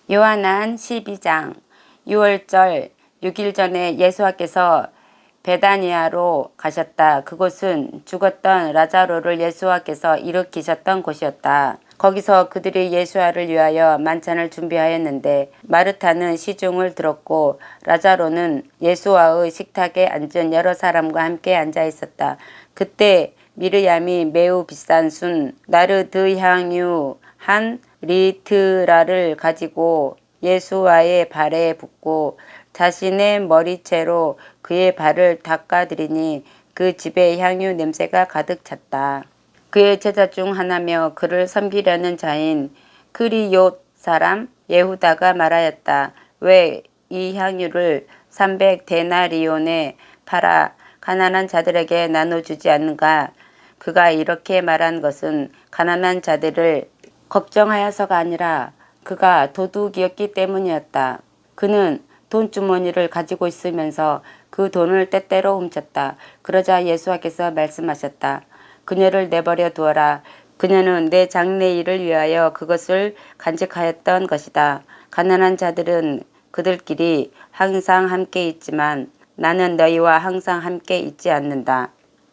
요한한 12장 6월절 6일 전에 예수와께서 베다니아로 가셨다. 그곳은 죽었던 라자로를 예수와께서 일으키셨던 곳이었다. 거기서 그들이 예수와를 위하여 만찬을 준비하였는데 마르타는 시중을 들었고 라자로는 예수와의 식탁에 앉은 여러 사람과 함께 앉아 있었다. 그때 미르얌이 매우 비싼 순 나르드 향유 한 리트라를 가지고 예수와의 발에 붓고 자신의 머리채로 그의 발을 닦아드리니 그 집에 향유 냄새가 가득 찼다. 그의 제자 중 하나며 그를 섬기려는 자인 크리욤 사람 예후다가 말하였다. 왜 이 향유를 300데나리온에 팔아 가난한 자들에게 나눠주지 않는가? 그가 이렇게 말한 것은 가난한 자들을 걱정하여서가 아니라 그가 도둑이었기 때문이었다. 그는 돈주머니를 가지고 있으면서 그 돈을 때때로 훔쳤다. 그러자 예수께서 말씀하셨다. 그녀를 내버려 두어라. 그녀는 내 장래일을 위하여 그것을 간직하였던 것이다. 가난한 자들은 그들끼리 항상 함께 있지만 나는 너희와 항상 함께 있지 않는다.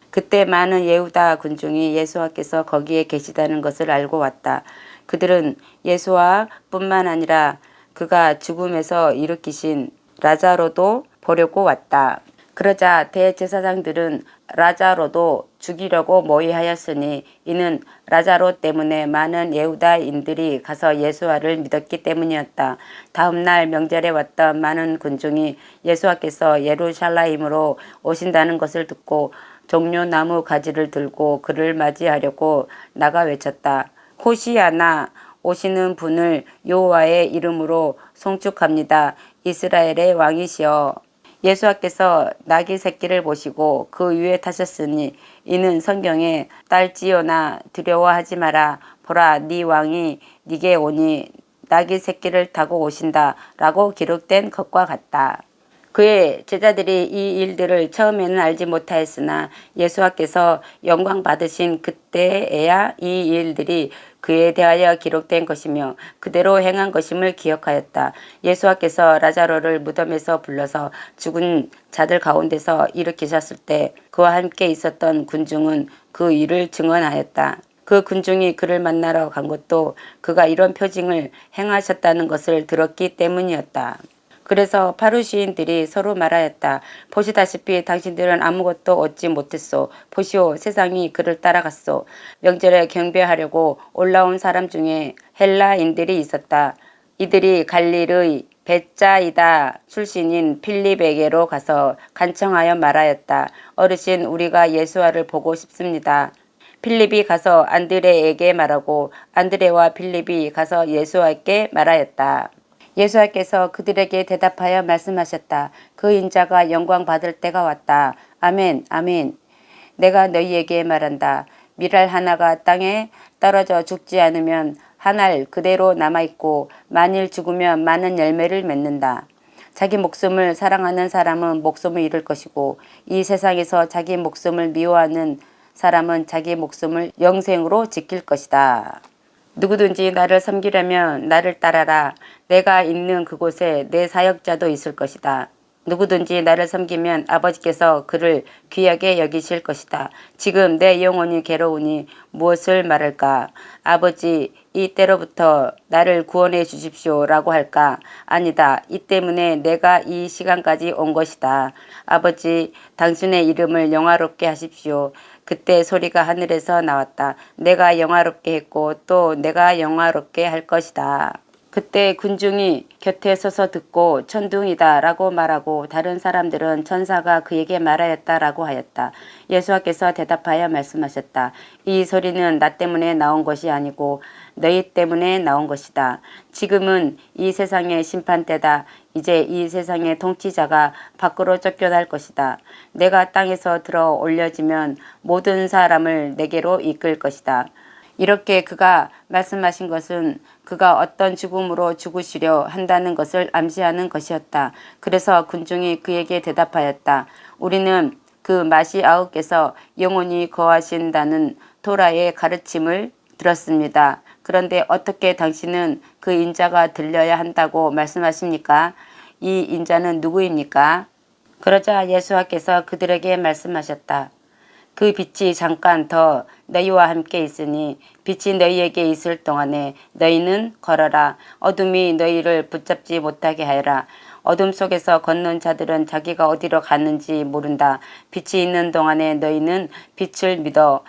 그때 많은 예후다 군중이 예수와께서 거기에 계시다는 것을 알고 왔다. 그들은 예수와 뿐만 아니라 그가 죽음에서 일으키신 라자로도 보려고 왔다. 그러자 대제사장들은 라자로도 죽이려고 모의하였으니 이는 라자로 때문에 많은 예후다인들이 가서 예수와를 믿었기 때문이었다. 다음 날 명절에 왔던 많은 군중이 예수와께서 예루살렘으로 오신다는 것을 듣고 종려나무 가지를 들고 그를 맞이하려고 나가 외쳤다. 호시아나 오시는 분을 여호와의 이름으로 송축합니다. 이스라엘의 왕이시여. 예수께서 나귀 새끼를 보시고 그 위에 타셨으니 이는 성경에 딸지요나 두려워하지 마라. 보라 네 왕이 네게 오니 나귀 새끼를 타고 오신다 라고 기록된 것과 같다. 그의 제자들이 이 일들을 처음에는 알지 못하였으나 예수께서 영광 받으신 그때에야 이 일들이 그에 대하여 기록된 것이며 그대로 행한 것임을 기억하였다. 예수께서 라자로를 무덤에서 불러서 죽은 자들 가운데서 일으키셨을 때 그와 함께 있었던 군중은 그 일을 증언하였다. 그 군중이 그를 만나러 간 것도 그가 이런 표징을 행하셨다는 것을 들었기 때문이었다. 그래서 파루시인들이 서로 말하였다. 보시다시피 당신들은 아무것도 얻지 못했소. 보시오 세상이 그를 따라갔소. 명절에 경배하려고 올라온 사람 중에 헬라인들이 있었다. 이들이 갈릴의 벳자이다 출신인 필립에게로 가서 간청하여 말하였다. 어르신 우리가 예수와를 보고 싶습니다. 필립이 가서 안드레에게 말하고 안드레와 필립이 가서 예수와께 말하였다. 예수께서 그들에게 대답하여 말씀하셨다. 그 인자가 영광 받을 때가 왔다. 아멘 아멘. 내가 너희에게 말한다. 밀알 하나가 땅에 떨어져 죽지 않으면 한 알 그대로 남아있고 만일 죽으면 많은 열매를 맺는다. 자기 목숨을 사랑하는 사람은 목숨을 잃을 것이고 이 세상에서 자기 목숨을 미워하는 사람은 자기 목숨을 영생으로 지킬 것이다. 누구든지 나를 섬기려면 나를 따라라. 내가 있는 그곳에 내 사역자도 있을 것이다. 누구든지 나를 섬기면 아버지께서 그를 귀하게 여기실 것이다. 지금 내 영혼이 괴로우니 무엇을 말할까? 아버지 이 때로부터 나를 구원해 주십시오 라고 할까? 아니다. 이 때문에 내가 이 시간까지 온 것이다. 아버지 당신의 이름을 영화롭게 하십시오. 그때 소리가 하늘에서 나왔다. 내가 영화롭게 했고 또 내가 영화롭게 할 것이다. 그때 군중이 곁에 서서 듣고 천둥이다 라고 말하고 다른 사람들은 천사가 그에게 말하였다 라고 하였다. 예수께서 대답하여 말씀하셨다. 이 소리는 나 때문에 나온 것이 아니고 너희 때문에 나온 것이다. 지금은 이 세상의 심판때다. 이제 이 세상의 통치자가 밖으로 쫓겨날 것이다. 내가 땅에서 들어 올려지면 모든 사람을 내게로 이끌 것이다. 이렇게 그가 말씀하신 것은 그가 어떤 죽음으로 죽으시려 한다는 것을 암시하는 것이었다. 그래서 군중이 그에게 대답하였다. 우리는 그 마시아우께서 영원히 거하신다는 토라의 가르침을 들었습니다. 그런데 어떻게 당신은 그 인자가 들려야 한다고 말씀하십니까? 이 인자는 누구입니까? 그러자 예수께서 그들에게 말씀하셨다. 그 빛이 잠깐 더 너희와 함께 있으니 빛이 너희에게 있을 동안에 너희는 걸어라. 어둠이 너희를 붙잡지 못하게 하여라. 어둠 속에서 걷는 자들은 자기가 어디로 갔는지 모른다. 빛이 있는 동안에 너희는 빛을 믿어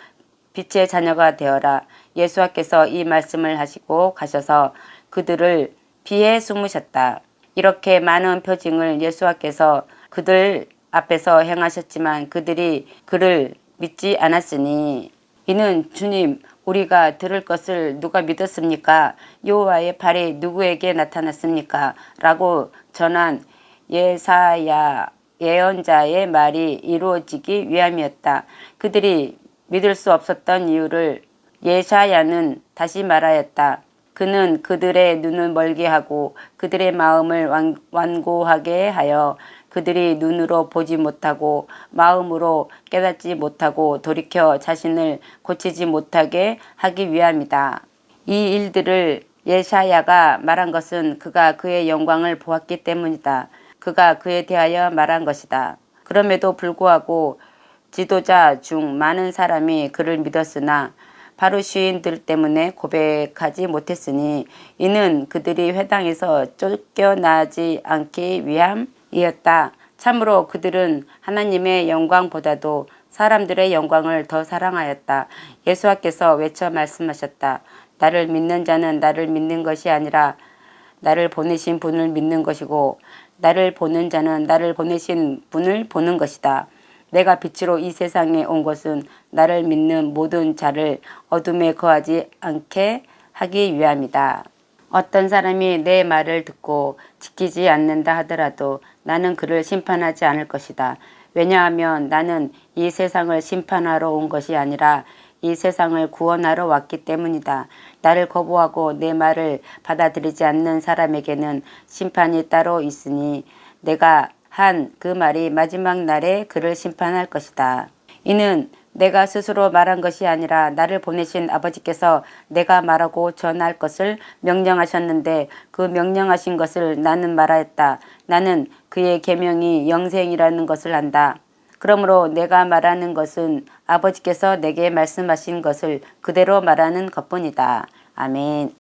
빛의 자녀가 되어라. 예수께서 이 말씀을 하시고 가셔서 그들을 비에 숨으셨다. 이렇게 많은 표징을 예수께서 그들 앞에서 행하셨지만 그들이 그를 믿지 않았으니 이는 주님 우리가 들을 것을 누가 믿었습니까? 여호와의 발이 누구에게 나타났습니까? 라고 전한 예사야 예언자의 말이 이루어지기 위함이었다. 그들이 믿을 수 없었던 이유를 예사야는 다시 말하였다. 그는 그들의 눈을 멀게 하고 그들의 마음을 완고하게 하여 그들이 눈으로 보지 못하고 마음으로 깨닫지 못하고 돌이켜 자신을 고치지 못하게 하기 위함이다. 이 일들을 예사야가 말한 것은 그가 그의 영광을 보았기 때문이다. 그가 그에 대하여 말한 것이다. 그럼에도 불구하고 지도자 중 많은 사람이 그를 믿었으나 바리새인들 때문에 고백하지 못했으니 이는 그들이 회당에서 쫓겨나지 않기 위함이었다. 참으로 그들은 하나님의 영광보다도 사람들의 영광을 더 사랑하였다. 예수께서 외쳐 말씀하셨다. 나를 믿는 자는 나를 믿는 것이 아니라 나를 보내신 분을 믿는 것이고 나를 보는 자는 나를 보내신 분을 보는 것이다. 내가 빛으로 이 세상에 온 것은 나를 믿는 모든 자를 어둠에 거하지 않게 하기 위함이다. 어떤 사람이 내 말을 듣고 지키지 않는다 하더라도 나는 그를 심판하지 않을 것이다. 왜냐하면 나는 이 세상을 심판하러 온 것이 아니라 이 세상을 구원하러 왔기 때문이다. 나를 거부하고 내 말을 받아들이지 않는 사람에게는 심판이 따로 있으니 내가 한 그 말이 마지막 날에 그를 심판할 것이다. 이는 내가 스스로 말한 것이 아니라 나를 보내신 아버지께서 내가 말하고 전할 것을 명령하셨는데 그 명령하신 것을 나는 말하였다. 나는 그의 계명이 영생이라는 것을 안다. 그러므로 내가 말하는 것은 아버지께서 내게 말씀하신 것을 그대로 말하는 것뿐이다. 아멘.